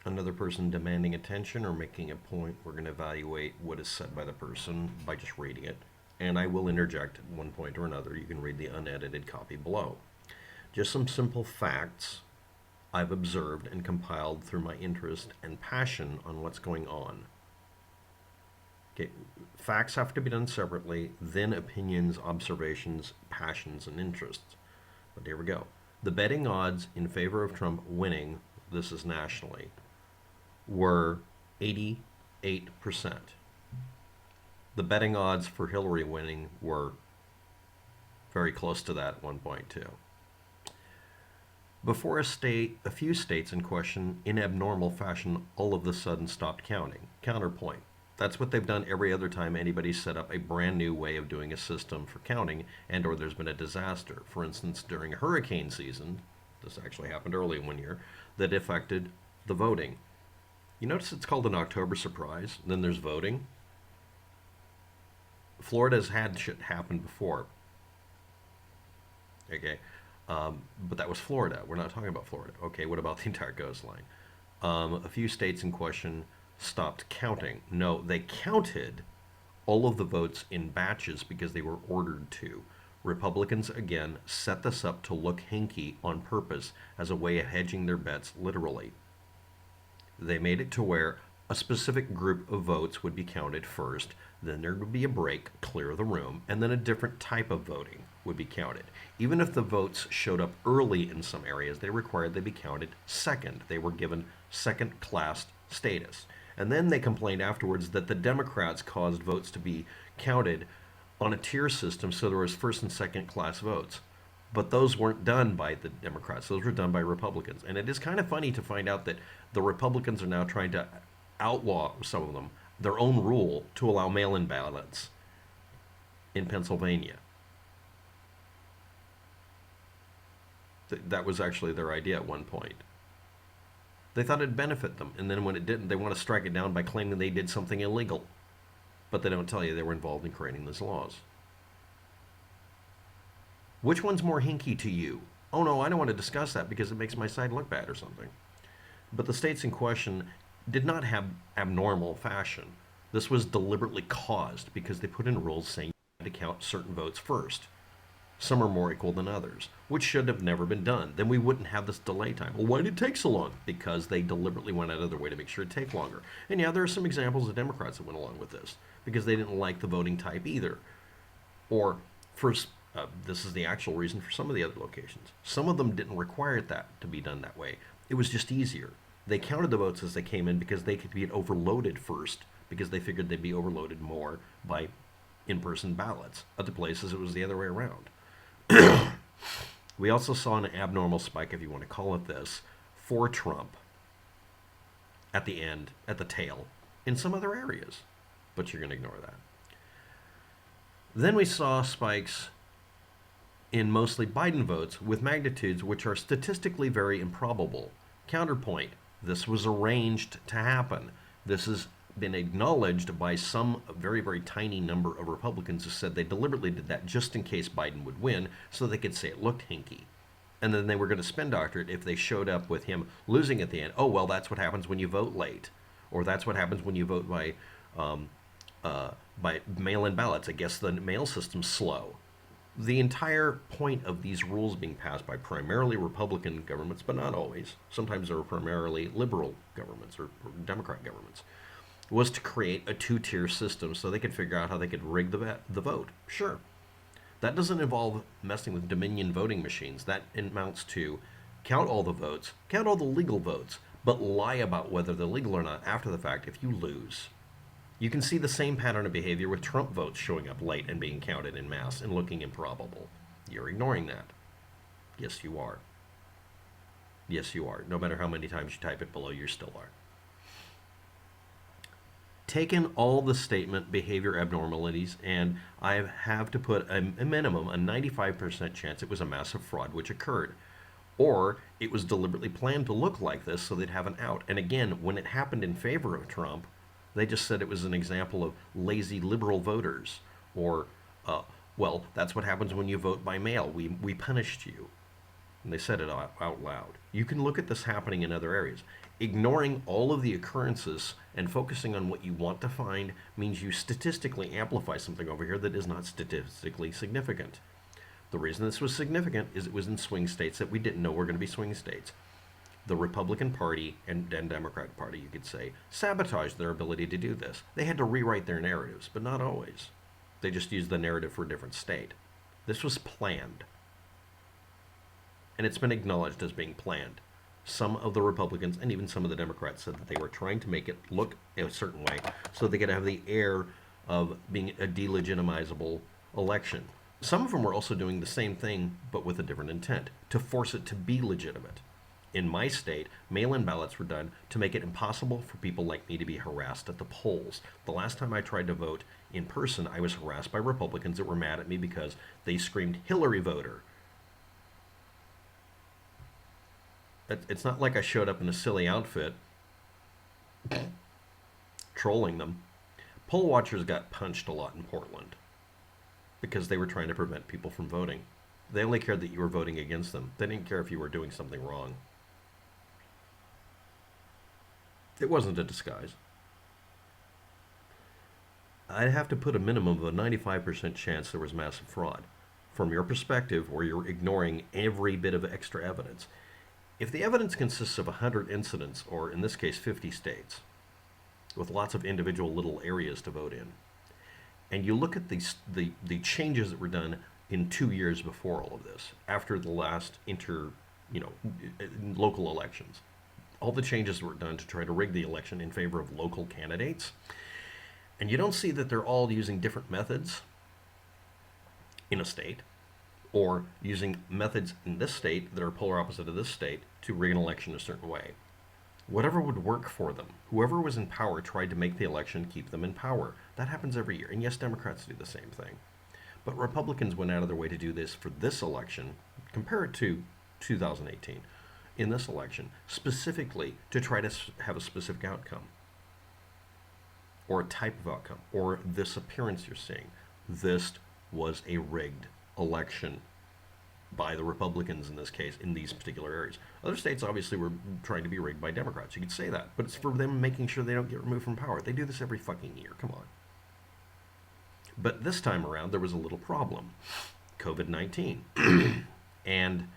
Another person demanding attention or making a point, we're going to evaluate what is said by the person by just reading it. And I will interject at one point or another. You can read the unedited copy below. Just some simple facts I've observed and compiled through my interest and passion on what's going on. Okay, facts have to be done separately, then opinions, observations, passions, and interests. But here we go. The betting odds in favor of Trump winning, this is nationally, were 88%. The betting odds for Hillary winning were very close to that, 1.2. Before a few states in question, in abnormal fashion, all of a sudden stopped counting. Counterpoint. That's what they've done every other time anybody set up a brand new way of doing a system for counting and or there's been a disaster. For instance, during hurricane season, this actually happened early one year, that affected the voting. You notice it's called an October surprise, then there's voting. Florida's had shit happen before. Okay, but that was Florida. We're not talking about Florida. Okay, what about the entire coastline? A few states in question stopped counting. No, they counted all of the votes in batches because they were ordered to. Republicans, again, set this up to look hinky on purpose as a way of hedging their bets, literally. They made it to where a specific group of votes would be counted first, then there would be a break, clear the room, and then a different type of voting would be counted. Even if the votes showed up early in some areas, they required they be counted second. They were given second class status. And then they complained afterwards that the Democrats caused votes to be counted on a tier system, so there was first and second class votes. But those weren't done by the Democrats, those were done by Republicans. And it is kind of funny to find out that the Republicans are now trying to outlaw, some of them, their own rule to allow mail-in ballots in Pennsylvania. That was actually their idea at one point. They thought it'd benefit them, and then when it didn't, they want to strike it down by claiming they did something illegal. But they don't tell you they were involved in creating these laws. Which one's more hinky to you? Oh no, I don't want to discuss that because it makes my side look bad or something. But the states in question did not have abnormal fashion. This was deliberately caused because they put in rules saying you had to count certain votes first. Some are more equal than others, which should have never been done. Then we wouldn't have this delay time. Well, why did it take so long? Because they deliberately went out of their way to make sure it take longer. And yeah, there are some examples of Democrats that went along with this because they didn't like the voting type either. Or first, this is the actual reason for some of the other locations. Some of them didn't require that to be done that way. It was just easier. They counted the votes as they came in because they could be overloaded first because they figured they'd be overloaded more by in-person ballots. Other places, it was the other way around. We also saw an abnormal spike, if you want to call it this, for Trump at the end, at the tail, in some other areas. But you're going to ignore that. Then we saw spikes in mostly Biden votes with magnitudes which are statistically very improbable. Counterpoint, this was arranged to happen. This has been acknowledged by some very, very tiny number of Republicans who said they deliberately did that just in case Biden would win so they could say it looked hinky. And then they were going to spin doctor it if they showed up with him losing at the end. Oh, well, that's what happens when you vote late. Or that's what happens when you vote by mail-in ballots. I guess the mail system's slow. The entire point of these rules being passed by primarily Republican governments, but not always, sometimes they were primarily liberal governments or Democrat governments, was to create a two-tier system so they could figure out how they could rig the vote. Sure. That doesn't involve messing with Dominion voting machines. That amounts to count all the votes, count all the legal votes, but lie about whether they're legal or not after the fact if you lose. You can see the same pattern of behavior with Trump votes showing up late and being counted in mass and looking improbable. You're ignoring that. Yes, you are. Yes, you are. No matter how many times you type it below, you still are. Taken all the statement behavior abnormalities, and I have to put a minimum, a 95% chance it was a massive fraud which occurred. Or it was deliberately planned to look like this so they'd have an out. And again, when it happened in favor of Trump, they just said it was an example of lazy liberal voters. Or, well, that's what happens when you vote by mail. We punished you. And they said it out loud. You can look at this happening in other areas. Ignoring all of the occurrences and focusing on what you want to find means you statistically amplify something over here that is not statistically significant. The reason this was significant is it was in swing states that we didn't know were going to be swing states. The Republican Party and Democrat Party, you could say, sabotaged their ability to do this. They had to rewrite their narratives, but not always. They just used the narrative for a different state. This was planned. And it's been acknowledged as being planned. Some of the Republicans and even some of the Democrats said that they were trying to make it look a certain way so they could have the air of being a delegitimizable election. Some of them were also doing the same thing, but with a different intent, to force it to be legitimate. In my state, mail-in ballots were done to make it impossible for people like me to be harassed at the polls. The last time I tried to vote in person, I was harassed by Republicans that were mad at me because they screamed, "Hillary voter." It's not like I showed up in a silly outfit trolling them. Poll watchers got punched a lot in Portland because they were trying to prevent people from voting. They only cared that you were voting against them. They didn't care if you were doing something wrong. It wasn't a disguise. I'd have to put a minimum of a 95% chance there was massive fraud. From your perspective, where you're ignoring every bit of extra evidence. If the evidence consists of 100 incidents, or in this case 50 states, with lots of individual little areas to vote in, and you look at the changes that were done in 2 years before all of this, after the last local elections, all the changes that were done to try to rig the election in favor of local candidates, and you don't see that they're all using different methods in a state, or using methods in this state that are polar opposite of this state to rig an election a certain way. Whatever would work for them. Whoever was in power tried to make the election keep them in power. That happens every year. And yes, Democrats do the same thing. But Republicans went out of their way to do this for this election. Compare it to 2018. In this election, specifically to try to have a specific outcome. Or a type of outcome. Or this appearance you're seeing. This was a rigged election by the Republicans in this case, in these particular areas. Other states obviously were trying to be rigged by Democrats. You could say that, but it's for them making sure they don't get removed from power. They do this every fucking year. Come on. But this time around, there was a little problem. COVID-19. And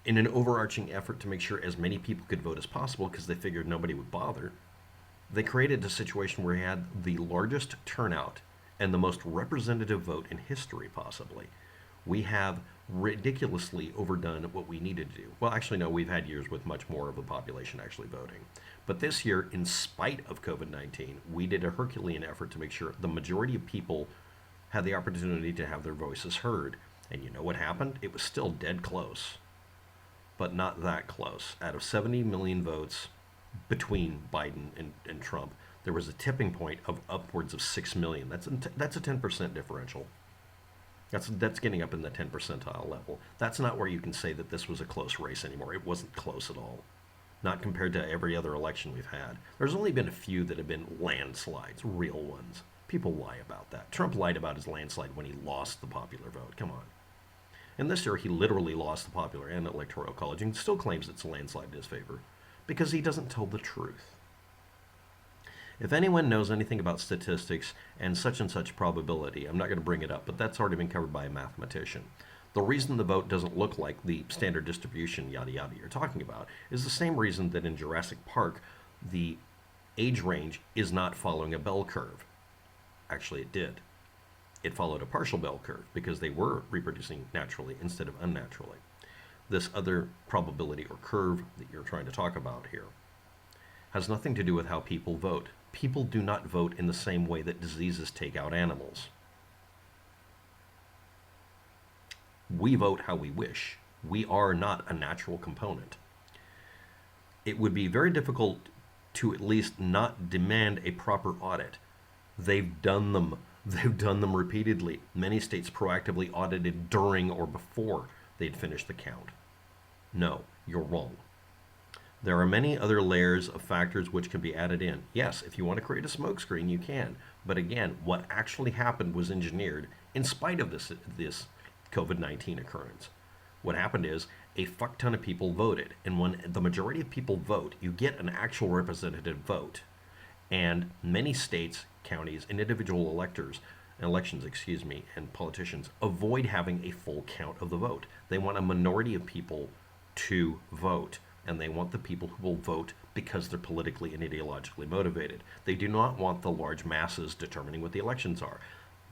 in an overarching effort to make sure as many people could vote as possible, because they figured nobody would bother, they created a situation where you had the largest turnout and the most representative vote in history, possibly. We have ridiculously overdone what we needed to do. Well, actually, no, we've had years with much more of the population actually voting. But this year, in spite of COVID-19, we did a Herculean effort to make sure the majority of people had the opportunity to have their voices heard. And you know what happened? It was still dead close, but not that close. Out of 70 million votes between Biden and Trump, there was a tipping point of upwards of 6 million. That's a 10% differential. That's getting up in the 10 percentile level. That's not where you can say that this was a close race anymore. It wasn't close at all. Not compared to every other election we've had. There's only been a few that have been landslides, real ones. People lie about that. Trump lied about his landslide when he lost the popular vote. Come on. And this year he literally lost the popular and electoral college and still claims it's a landslide in his favor because he doesn't tell the truth. If anyone knows anything about statistics and such probability, I'm not going to bring it up, but that's already been covered by a mathematician. The reason the vote doesn't look like the standard distribution, yada yada, you're talking about, is the same reason that in Jurassic Park, the age range is not following a bell curve. Actually, it did. It followed a partial bell curve because they were reproducing naturally instead of unnaturally. This other probability or curve that you're trying to talk about here has nothing to do with how people vote. People do not vote in the same way that diseases take out animals. We vote how we wish. We are not a natural component. It would be very difficult to at least not demand a proper audit. They've done them. They've done them repeatedly. Many states proactively audited during or before they'd finished the count. No, you're wrong. There are many other layers of factors which can be added in. Yes, if you want to create a smokescreen, you can. But again, what actually happened was engineered in spite of this COVID-19 occurrence. What happened is a fuck ton of people voted. And when the majority of people vote, you get an actual representative vote. And many states, counties, and individual elections, and politicians avoid having a full count of the vote. They want a minority of people to vote, and they want the people who will vote because they're politically and ideologically motivated. They do not want the large masses determining what the elections are.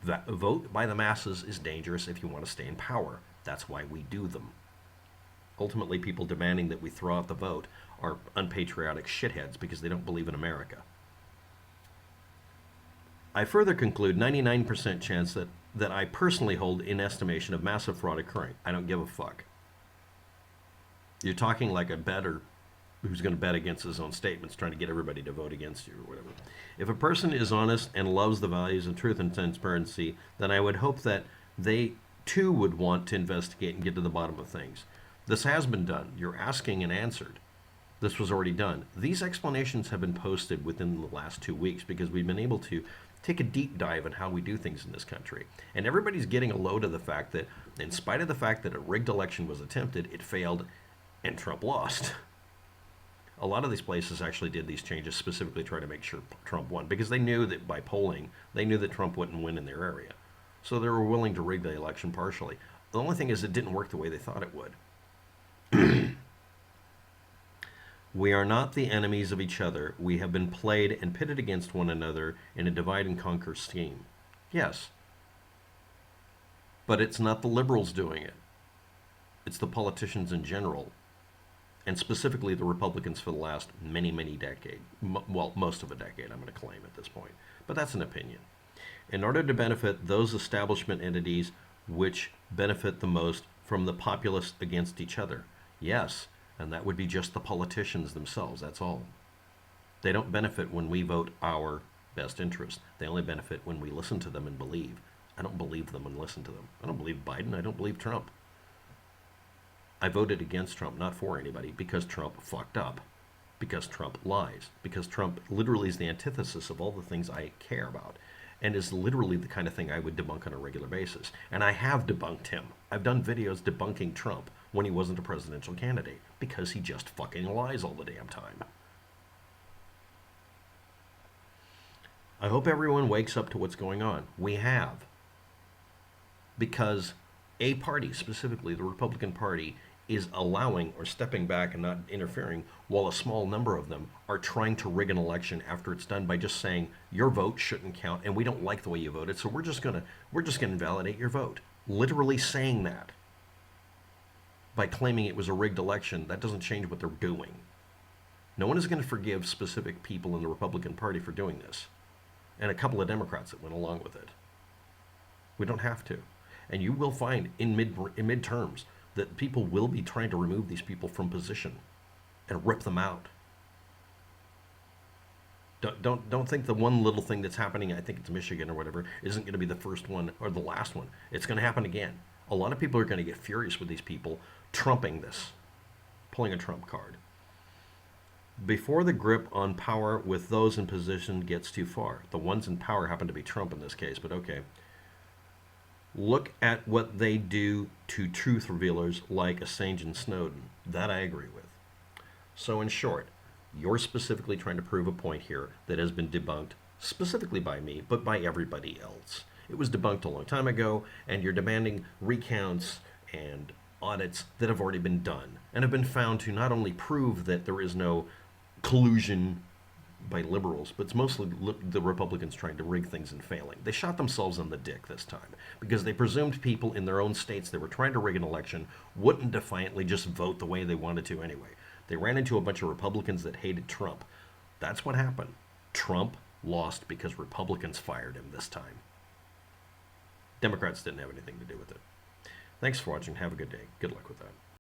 That vote by the masses is dangerous if you want to stay in power. That's why we do them. Ultimately, people demanding that we throw out the vote are unpatriotic shitheads because they don't believe in America. I further conclude 99% chance that I personally hold in estimation of massive fraud occurring. I don't give a fuck. You're talking like a bettor who's going to bet against his own statements, trying to get everybody to vote against you or whatever. If a person is honest and loves the values of truth and transparency, then I would hope that they too would want to investigate and get to the bottom of things. This has been done. You're asking and answered. This was already done. These explanations have been posted within the last 2 weeks because we've been able to take a deep dive on how we do things in this country. And everybody's getting a load of the fact that, in spite of the fact that a rigged election was attempted, it failed and Trump lost. A lot of these places actually did these changes specifically trying to make sure Trump won because they knew that by polling, they knew that Trump wouldn't win in their area. So they were willing to rig the election partially. The only thing is it didn't work the way they thought it would. We are not the enemies of each other. We have been played and pitted against one another in a divide and conquer scheme. Yes. But it's not the liberals doing it. It's the politicians in general. And specifically the Republicans for the last many, many decades. Well, most of a decade, I'm going to claim at this point. But that's an opinion. In order to benefit those establishment entities which benefit the most from the populace against each other. Yes. And that would be just the politicians themselves, that's all. They don't benefit when we vote our best interest. They only benefit when we listen to them and believe. I don't believe them and listen to them. I don't believe Biden, I don't believe Trump. I voted against Trump, not for anybody, because Trump fucked up. Because Trump lies. Because Trump literally is the antithesis of all the things I care about. And is literally the kind of thing I would debunk on a regular basis. And I have debunked him. I've done videos debunking Trump when he wasn't a presidential candidate because he just fucking lies all the damn time. I hope everyone wakes up to what's going on. We have. Because a party, specifically the Republican Party, is allowing or stepping back and not interfering while a small number of them are trying to rig an election after it's done by just saying your vote shouldn't count and we don't like the way you voted, so we're just gonna invalidate your vote. Literally saying that. By claiming it was a rigged election, that doesn't change what they're doing. No one is going to forgive specific people in the Republican Party for doing this. And a couple of Democrats that went along with it. We don't have to. And you will find in midterms that people will be trying to remove these people from position and rip them out. Don't think the one little thing that's happening, I think it's Michigan or whatever, isn't going to be the first one or the last one. It's going to happen again. A lot of people are going to get furious with these people trumping this, pulling a Trump card. Before the grip on power with those in position gets too far. The ones in power happen to be Trump in this case, but okay. Look at what they do to truth revealers like Assange and Snowden. That I agree with. So in short, you're specifically trying to prove a point here that has been debunked, specifically by me, but by everybody else. It was debunked a long time ago, and you're demanding recounts and audits that have already been done and have been found to not only prove that there is no collusion by liberals, but it's mostly the Republicans trying to rig things and failing. They shot themselves in the dick this time because they presumed people in their own states that were trying to rig an election wouldn't defiantly just vote the way they wanted to anyway. They ran into a bunch of Republicans that hated Trump. That's what happened. Trump lost because Republicans fired him this time. Democrats didn't have anything to do with it. Thanks for watching. Have a good day. Good luck with that.